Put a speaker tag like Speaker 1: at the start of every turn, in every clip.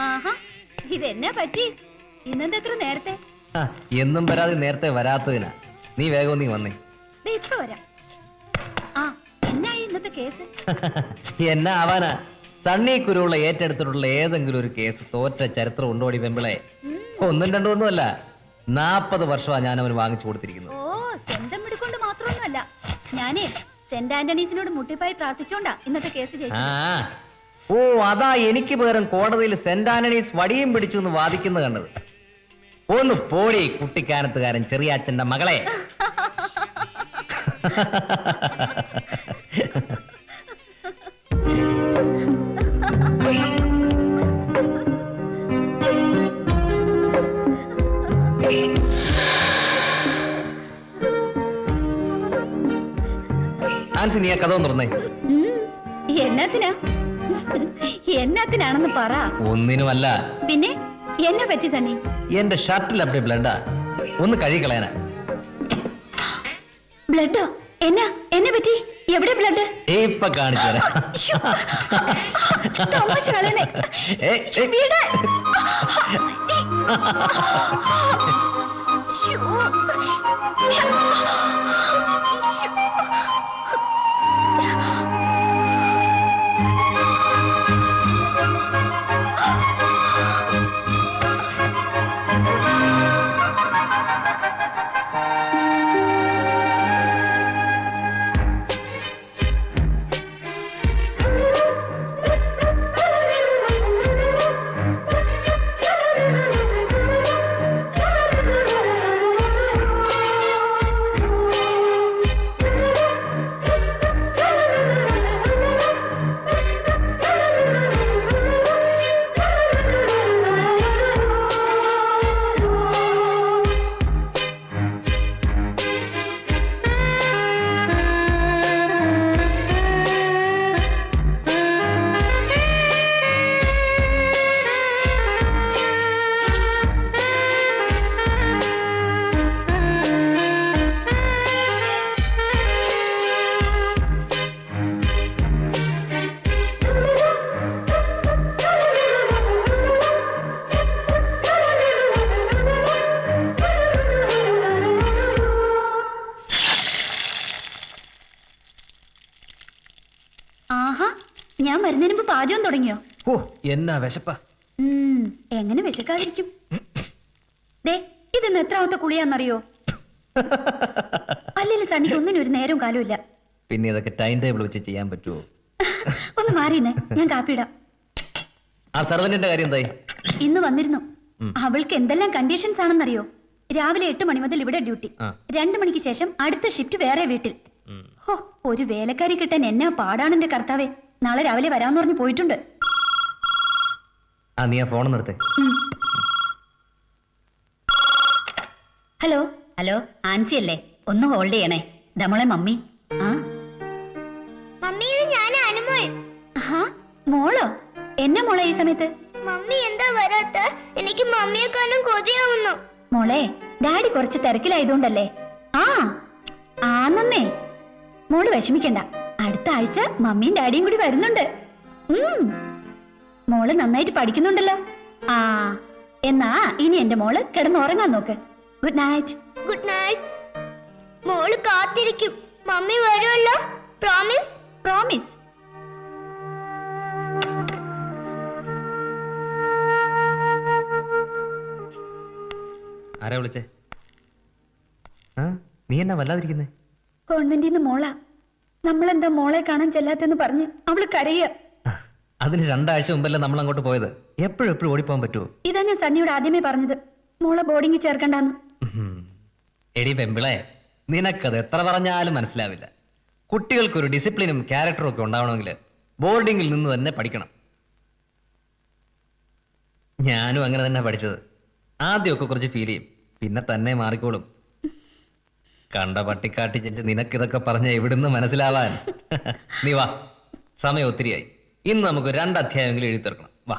Speaker 1: ആഹാ, ഇതെന്നാ പറ്റി? ഇന്നെന്തെത്ര നേരത്തെ?
Speaker 2: എന്നും വരാതെ നേരത്തെ വരാത്തതിനാ. നീ വേഗം നീ വന്നേ.
Speaker 1: ഇപ്പൊ വരാം. ആ, എന്നായി ഇന്നത്തെ കേസ്?
Speaker 2: എന്നാ ആവാനാ? സണ്ണി കുരുവുള്ള ഏറ്റെടുത്തിട്ടുള്ള ഏതെങ്കിലും ഒരു കേസ് തോറ്റ ചരിത്രം ഉണ്ടോടി വെമ്പിളെ? ഒന്നും രണ്ടും ഒന്നുമല്ല, 40 വർഷമാണ് ഞാൻ അവന് വാങ്ങിച്ചു കൊടുത്തിരിക്കുന്നത്.
Speaker 1: ഓ, സ്വന്തം എടുക്കൊണ്ട് മാത്രമൊന്നുമല്ല. ഞാനേ സെന്റ് ആന്റണീസിനോട് മുട്ടിപ്പായി പ്രാർത്ഥിച്ചോണ്ടാ ഇന്നത്തെ കേസ് ജയിച്ചത്.
Speaker 2: ഓ, അതാ എനിക്ക് പകരം കോടതിയിൽ സെന്റ് ആന്റണീസ് വടിയും പിടിച്ചു എന്ന് വാദിക്കുന്നത് കണ്ടത്. ഒന്ന് പോടി കുട്ടിക്കാനത്തുകാരൻ ചെറിയാച്ചന്റെ മകളെ. ആൻസി, നീ ആ കഥ തുറന്നേ.
Speaker 1: എന്നാത്തിനാ? എന്നാത്തിനാണെന്ന് പറ.
Speaker 2: ഒന്നിനുമല്ല.
Speaker 1: പിന്നെ എന്നെ പറ്റി തന്നെ?
Speaker 2: എന്റെ ഷർട്ടിൽ അപ്പടി ബ്ലഡാ, ഒന്ന് കഴുകിക്കളയാനാ.
Speaker 1: ബ്ലഡോ? എന്നാ എന്നെ പറ്റി? എവിടെ ബ്ലഡ്?
Speaker 2: ഇപ്പൊ കാണിച്ചു.
Speaker 1: ഞാൻ വരുന്നതിന് മുമ്പ് പാചകം തുടങ്ങിയോ?
Speaker 2: ഓ, എന്നാ വിശപ്പാ.
Speaker 1: എങ്ങനെ വിശക്കാതിരിക്കും? ദേ, ഇതെന്ന് എത്രാമത്തെ കുളിയാന്നറിയോ? അല്ലെങ്കിൽ സണ്ണിക്ക് ഒന്നിനും ഒരു നേരവും കാലമില്ല.
Speaker 2: പിന്നെ ഇതൊക്കെ ടൈം ടേബിൾ വെച്ച് ചെയ്യാൻ പറ്റുമോ?
Speaker 1: ഒന്ന് മാറിയെന്നേ, ഞാൻ കാപ്പിയിടാം.
Speaker 2: ആ സർവന്റിന്റെ കാര്യം എന്തായി?
Speaker 1: ഇന്ന് വന്നിരുന്നു. അവൾക്ക് എന്തെല്ലാം കണ്ടീഷൻസ് ആണെന്നറിയോ? രാവിലെ 8 മണി മുതൽ ഇവിടെ ഡ്യൂട്ടി, 2 മണിക്ക് ശേഷം അടുത്ത ഷിഫ്റ്റ് വേറെ വീട്ടിൽ. ഹോ, ഒരു വേലക്കാരി കിട്ടാൻ എന്നാ പാടാണെന്റെ കർത്താവേ. നാളെ രാവിലെ വരാന്ന് പറഞ്ഞു പോയിട്ടുണ്ട്.
Speaker 2: നീ ആ ഫോൺ നിർത്തേ.
Speaker 1: ഹലോ ഹലോ, ആൻസി അല്ലേ? ഒന്ന് ഹോൾഡ് ചെയ്യണേ. നമ്മളെ മമ്മി.
Speaker 3: മമ്മി, ഇത് ഞാൻ അനുമോൾ.
Speaker 1: മോളോ? എന്നെ മോളെ ഈ സമയത്ത്?
Speaker 3: മമ്മി എന്താ വരാത്ത? എനിക്ക് മമ്മിയെ കാണാൻ കൊതിയാവുന്നു.
Speaker 1: മോളെ, ഡാഡി കുറച്ച് തിരക്കിലായതുകൊണ്ടല്ലേ. ആന്നേ, മോള് വിഷമിക്കണ്ട. അടുത്ത ആഴ്ച മമ്മിയും ഡാഡിയും കൂടി വരുന്നുണ്ട്. മോള് നന്നായിട്ട് പഠിക്കുന്നുണ്ടല്ലോ. എന്നാ ഇനി എന്റെ മോള് കിടന്നുറങ്ങാൻ നോക്ക്. Good night.
Speaker 3: Good night. മോള് കാത്തിരിക്കും. മമ്മി വരുമല്ലോ? പ്രോമിസ്?
Speaker 1: പ്രോമിസ്.
Speaker 2: ആരാ വിളിച്ചേ? നീ എന്നാ വല്ലാതിരിക്കുന്നേ?
Speaker 1: ഗവൺമെന്റിൽ നിന്ന് മോളാ. നമ്മളെന്താ മോളെ കാണാൻ ചെല്ലാത്തെന്ന് പറഞ്ഞ് അവള് കരയുക.
Speaker 2: അതിന് 2 ആഴ്ച മുമ്പല്ലേ നമ്മൾ അങ്ങോട്ട് പോയത്. എപ്പോഴും ഓടിപ്പോകാൻ പറ്റുമോ?
Speaker 1: ഇതാ ഞാൻ സണ്ണിയോട് ആദ്യമേ പറഞ്ഞത്, മോളെ ബോർഡിംഗിൽ ചേർക്കണ്ടെന്ന്.
Speaker 2: എടി പെമ്പിളെ, നിനക്കത് എത്ര പറഞ്ഞാലും മനസ്സിലാവില്ല. കുട്ടികൾക്കൊരു ഡിസിപ്ലിനും ക്യാരക്ടറും ഒക്കെ ഉണ്ടാവണമെങ്കിൽ ബോർഡിംഗിൽ നിന്ന് തന്നെ പഠിക്കണം. ഞാനും അങ്ങനെ തന്നെ പഠിച്ചത്. ആദ്യമൊക്കെ കുറച്ച് ഫീൽ ചെയ്യും, പിന്നെ തന്നെ മാറിക്കോളും. കണ്ട പട്ടിക്കാട്ടി ചെന്ന് നിനക്കിതൊക്കെ പറഞ്ഞ എവിടുന്ന് മനസ്സിലാവാൻ? നീ വാ, സമയം ഒത്തിരിയായി. ഇന്ന് നമുക്ക് 2 അധ്യായമെങ്കിലും എഴുതി തീർക്കണം. വാ.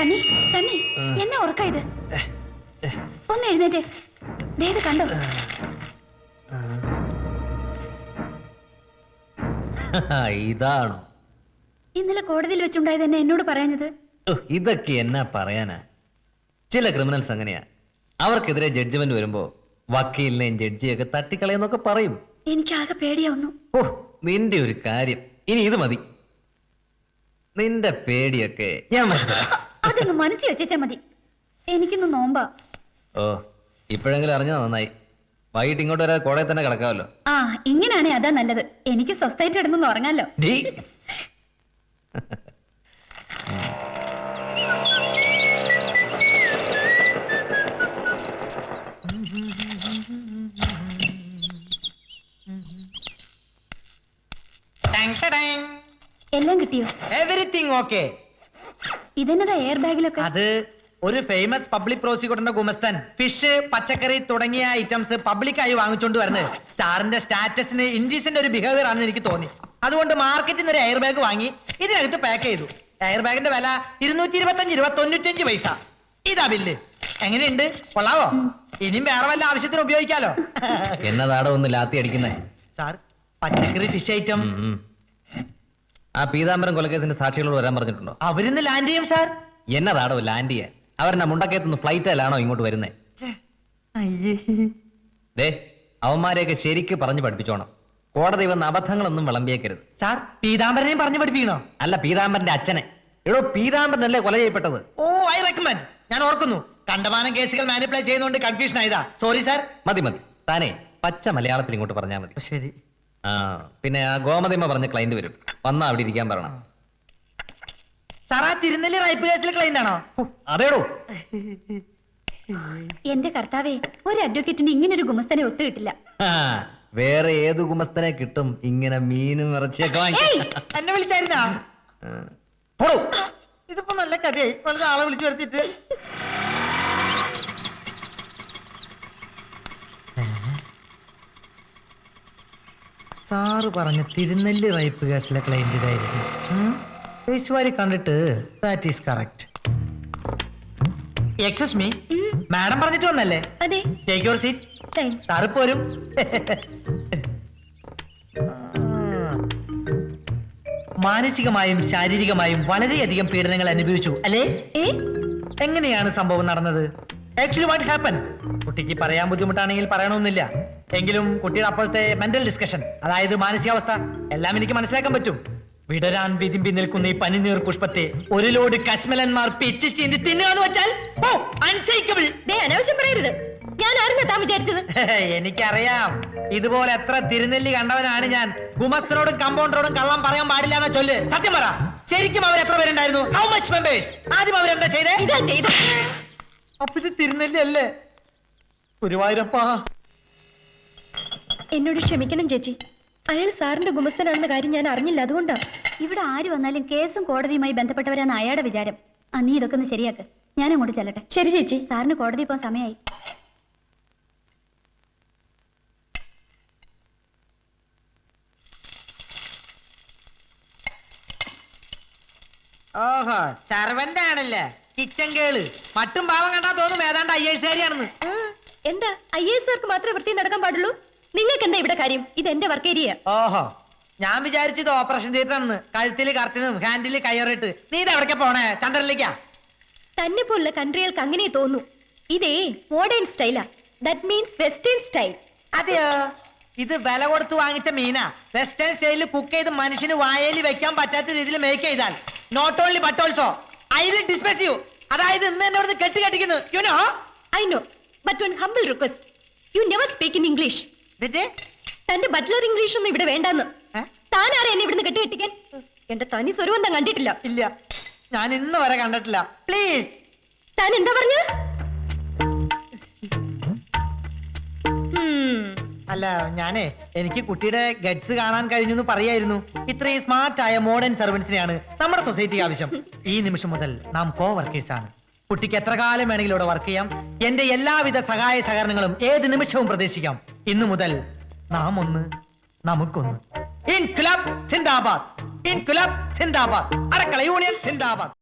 Speaker 1: സണ്ണി സണ്ണി എന്നാ ഉറക്ക ഇത്? ഒന്ന് എഴുന്നേറ്റേ. ദേ ഇത് കണ്ടോ?
Speaker 2: ഇതാണോ
Speaker 1: ഇന്നലെ കോടതിയിൽ വെച്ചുണ്ടായത് എന്നെ എന്നോട് പറയുന്നത്?
Speaker 2: ഇതൊക്കെ എന്നാ പറയാനാ? ചില ക്രിമിനൽസ് അങ്ങനെയാ. അവർക്കെതിരെ ജഡ്ജ്മെന്റ് വരുമ്പോ വക്കീലിനെയും ജഡ്ജിയൊക്കെ തട്ടിക്കളയെന്നൊക്കെ പറയും.
Speaker 1: എനിക്കാകെ പേടിയാവുന്നു.
Speaker 2: ഓ, നിന്റെ ഒരു കാര്യം. ഇനി ഇത് മതി. നിന്റെ പേടിയൊക്കെ ഞാൻ മനസ്സിലാക്കാം.
Speaker 1: അതൊന്ന് മനസ്സിൽ വെച്ചാ മതി. എനിക്കൊന്ന് നോമ്പാ.
Speaker 2: ഓ, ഇപ്പോഴെങ്കിലും അറിഞ്ഞാ നന്നായി. വൈകിട്ട് ഇങ്ങോട്ട് വരാതെ കോടതി തന്നെ കിടക്കാമല്ലോ.
Speaker 1: ആ, ഇങ്ങനെയാണേ അതാ നല്ലത്. എനിക്ക് സ്വസ്ഥായിട്ട് കിടന്നൊന്ന് ഉറങ്ങാലോ. എല്ലാം കിട്ടിയോ?
Speaker 4: Everything okay.
Speaker 1: ഇതെന്നതാ എയർ ബാഗിലൊക്കെ?
Speaker 4: അത് ഒരു ഫേമസ് പബ്ലിക് പ്രോസിക്യൂട്ടറിന്റെ ഗുമസ്തൻ ഫിഷ്, പച്ചക്കറി തുടങ്ങിയ ഐറ്റംസ് പബ്ലിക്കായി വാങ്ങിച്ചോണ്ട് വരുന്നത് സ്റ്റാറിന്റെ സ്റ്റാറ്റസിന് ഇൻഡീസിന്റെ ഒരു ബിഹേവിയർ ആണെന്ന് എനിക്ക് തോന്നി. അതുകൊണ്ട് മാർക്കറ്റിൽ നിന്ന് ഒരു എയർ ബാഗ് വാങ്ങി ഇതിനകത്ത് പാക്ക് ചെയ്തു. എയർ ബാഗിന്റെ വില 225 രൂപ 95 പൈസ. ഇതാ ബില്ല്. എങ്ങനെയുണ്ട്? കൊള്ളാവോ? ഇനിയും വേറെ വല്ല ആവശ്യത്തിന് ഉപയോഗിക്കാലോ.
Speaker 2: എന്നതാടോ ഒന്ന് ലാത്തി അടിക്കുന്നേ?
Speaker 4: സാർ, പച്ചക്കറി ഫിഷ് ഐറ്റംസ്.
Speaker 2: ആ പീതാംബരം കൊലക്കേസിന്റെ സാക്ഷികളോട് വരാൻ പറഞ്ഞിട്ടുണ്ടോ?
Speaker 4: അവരിന്ന് ലാൻഡ് ചെയ്യും സാർ.
Speaker 2: എന്നതാടോ ലാൻഡ് ചെയ്യാൻ? അവരെന്നെ മുണ്ടക്കയത്തുനിന്ന് ഫ്ലൈറ്റിലാണോ ഇങ്ങോട്ട് വരുന്നേ? ദേ, അവന്മാരെയൊക്കെ ശരിക്ക് പറഞ്ഞു പഠിപ്പിച്ചോണം. കോടതി വന്ന അബദ്ധങ്ങളൊന്നും വിളമ്പിയേക്കരുത്.
Speaker 4: സാർ, പീതാംബരനെയും പറഞ്ഞു പഠിപ്പിക്കണോ?
Speaker 2: അല്ല, പീതാംബരന്റെ അച്ഛനെ. എടോ, പീതാംബരനല്ലേ കൊല ചെയ്യപ്പെട്ടത്?
Speaker 4: ഓ, ഐ റെക്കമെൻഡ്. ഞാൻ ഓർക്കുന്നു. കണ്ടമാനം കേസുകൾ മാനിപ്പുലേറ്റ് ചെയ്യുന്നതുകൊണ്ട് കൺഫ്യൂഷൻ ആയതാ. Sorry sir.
Speaker 2: മതി മതി, താനേ പച്ച മലയാളത്തിൽ ഇങ്ങോട്ട് പറഞ്ഞാൽ മതി.
Speaker 4: ശരി.
Speaker 2: ആ, പിന്നെ ആ ഗോമതിമ്മ പറഞ്ഞ ക്ലൈന്റ് വരും. വന്നാ അവിടെ ഇരിക്കാൻ പറയണം.
Speaker 4: സാർ, ആ തിരുനെല്ലി റൈപ്പ് കേസിലെ ക്ലൈന്റ് ആണോ?
Speaker 2: അതേടോ.
Speaker 1: എന്റെ കർത്താവേ, ഒരു അഡ്വക്കേറ്റിന് ഇങ്ങനെ ഒരു ഗുമസ്തനെ ഒത്തു കിട്ടില്ല.
Speaker 2: വേറെ ഏത് ഗുമസ്തനെ കിട്ടും ഇങ്ങനെ മീനും ഇറച്ചിയൊക്കെ വാങ്ങി?
Speaker 4: എന്നെ വിളിച്ചായിരുന്നാ? ഇതിപ്പോ നല്ല കഥയായി. വളരെ ആളെ വിളിച്ചു വരുത്തിട്ട്. സാറ് പറഞ്ഞ തിരുനെല്ലി റൈപ്പ് കേസിലെ ക്ലൈന്റ് ഇതായിരിക്കും. പേശുവാരി കണ്ടിട്ട് that is correct. Excuse me, madam പറഞ്ഞിട്ട് വന്നല്ലേ?
Speaker 1: അതെ.
Speaker 4: Take your seat.
Speaker 1: Thanks.
Speaker 4: Sir പോരും. മാനസികമായും ശാരീരികമായും വളരെയധികം പീഡനങ്ങൾ അനുഭവിച്ചു അല്ലേ? എങ്ങനെയാണ് സംഭവം നടന്നത്? Actually what happen? കുട്ടിക്ക് പറയാൻ ബുദ്ധിമുട്ടാണെങ്കിൽ പറയണമെന്നില്ല. എങ്കിലും കുട്ടിയുടെ അപ്പോഴത്തെ മെന്റൽ ഡിസ്കഷൻ, അതായത് മാനസികാവസ്ഥ എല്ലാം എനിക്ക് മനസ്സിലാക്കാൻ പറ്റും. വിടരാൻ വിതിമ്പി നിൽക്കുന്ന ഈ പനിനീർ പുഷ്പത്തെ ഒരു ലോഡ് കശ്മലന്മാർ പിച്ച് ചീന്തി തിന്നുകയെന്ന് വെച്ചാൽ അൺസൈക്കബിൾ.
Speaker 1: അനാവശ്യം പറയരുത്. ഞാൻ ആരെന്നാ താൻ വിചാരിച്ചത്?
Speaker 4: എനിക്കറിയാം. ഇതുപോലെ എത്ര തിരുനെല്ലി കണ്ടവനാണ് ഞാൻ. ഗുമസ്തനോടും കമ്പൗണ്ടറോടും കള്ളം പറയാൻ പാടില്ല എന്ന ചൊല്ല്. സത്യം പറ, ശരിക്കും അവർ എത്ര പേരുണ്ടായിരുന്നു? How much members? ആദ്യം അവരെന്താ ചെയ്തേ?
Speaker 1: ഇതാ ചെയ്തത്.
Speaker 4: അപ്പൊ ഇത് തിരുനെല്ലി അല്ലേ? ഗുരുവായൂരപ്പാ,
Speaker 1: എന്നോട് ക്ഷമിക്കണം ചേച്ചി. അയാൾ സാറിന്റെ ഗുമസ്തനാണെന്ന കാര്യം ഞാൻ അറിഞ്ഞില്ല. അതുകൊണ്ടാ. ഇവിടെ ആര് വന്നാലും കേസും കോടതിയുമായി ബന്ധപ്പെട്ടവരാണ് അയാളുടെ വിചാരം. നീ ഇതൊക്കെ ഒന്ന് ശരിയാക്ക്. ഞാൻ അങ്ങോട്ട് ചെല്ലട്ടെ. ശരി ചേച്ചി. സാറിന് കോടതി പോകാൻ സമയമായി.
Speaker 4: ഓഹോ, സർവന്റ് ആണല്ലേ? കിച്ചൻ കേള്. മട്ടും പാവം കണ്ടാ തോന്നും ഏതാണ്ട് IAS-കാരിയാണെന്ന്.
Speaker 1: എന്താ IAS-കാർക്ക് മാത്രമേ വൃത്തി നടക്കാൻ പാടുള്ളൂ? നിങ്ങൾക്ക് എന്താ ഇവിടെ കാര്യം? ഇത് എന്റെ വർക്ക് ഏരിയ.
Speaker 4: ഓഹോ, ഞാൻ വിചാരിച്ചത് ഓപ്പറേഷൻ തിയേറ്റർ ആണെന്ന്. കഴുത്തില് കർട്ടനും ഹാൻഡില് കയറിട്ട്. നീ ഇത് എവിടേക്കാ പോണേ? ചന്ദ്രനിലേക്കാ?
Speaker 1: തന്നെ പോലുള്ള കൺട്രികൾക്ക് അങ്ങനെ തോന്നൂ. ഇതേ മോഡേൺ സ്റ്റൈലാ. That means western style.
Speaker 4: അതെയോ? ഇത് വില കൊടുത്ത് വാങ്ങിച്ച മീനാ. വെസ്റ്റേൺ സ്റ്റൈലിൽ കുക്ക് ചെയ്ത് മനുഷ്യന് വായയിൽ വെക്കാൻ പറ്റാത്ത രീതിയിൽ മേക്ക് ചെയ്താൽ not only but also I will despise you. അതായത് ഇന്ന് എന്നോട് കെട്ടിക്കുന്നു. You know?
Speaker 1: I know, but one humble request. You never speak in English. തന്റെ ബട്ട്ലർ ഇംഗ്ലീഷ് ഒന്നും ഇവിടെ വേണ്ടെന്ന്. താനാരെ എന്നെ ഇവിടുന്ന് കെട്ടിക്കെട്ടിക്കാൻ? എന്റെ തനി സ്വരൂപം കണ്ടിട്ടില്ല.
Speaker 4: ഇല്ല, ഞാൻ ഇന്ന് വരെ കണ്ടിട്ടില്ല. പ്ലീസ്.
Speaker 1: താൻ എന്താ പറഞ്ഞത്?
Speaker 4: അല്ല, ഞാനേ എനിക്ക് കുട്ടിയുടെ ഗഡ്സ് കാണാൻ കഴിഞ്ഞു എന്ന് പറയായിരുന്നു. ഇത്രയും സ്മാർട്ടായ മോഡേൺ സർവൻസിനെയാണ് നമ്മുടെ സൊസൈറ്റിക്ക് ആവശ്യം. ഈ നിമിഷം മുതൽ നാം കോ വർക്കേഴ്സ് ആണ്. കുട്ടിക്ക് എത്ര കാലം വേണമെങ്കിലും ഇവിടെ വർക്ക് ചെയ്യാം. എന്റെ എല്ലാവിധ സഹായ സഹകരണങ്ങളും ഏത് നിമിഷവും പ്രതീക്ഷിക്കാം. ഇന്നു മുതൽ നാം ഒന്ന്, നമുക്കൊന്ന്. ഇൻക്ലാബ് സിന്ദാബാദ്, ഇൻക്ലാബ് സിന്ദാബാദ്, അടക്കള യൂണിയൻ സിന്ദാബാദ്.